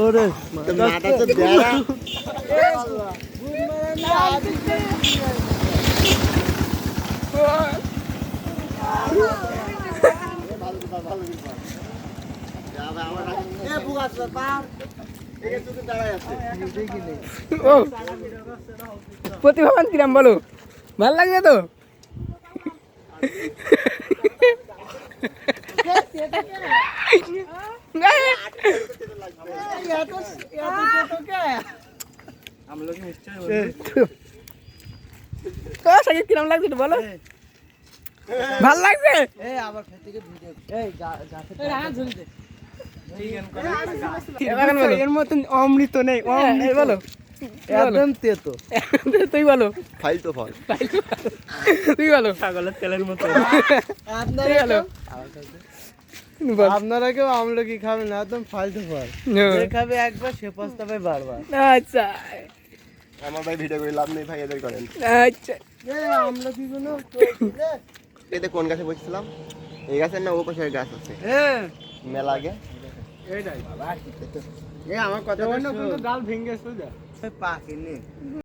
ওরে মাথা তো বেড়া প্রতিভাবান কিরাম বলো, ভাল লাগবে তো? কিরম লাগছে বলো? ভাল লাগছে? এর মতন অমৃত নেই, বলো একদম তেতো। তুই বলো। ফাইলতো ফল। তুই বলো। ছাগলের তেলের মতো। আপনারা কেউ আমলকি খাবেন না, একদম ফালতু ফল। যে খাবে একবার সে পস্তাবে বারবার। আচ্ছা, আমার ভাই ভিডিও করে লাভ নেই ভাই, এদের করেন। আচ্ছা, আমলকি গুলো এতে কোন গাছে বসছিলাম? এই গাছের না ও পাশের গাছ আছে মেলা আগে। এইটাই বাবা, আমার কথা ডাল ভেঙে সোজা পাখিনি।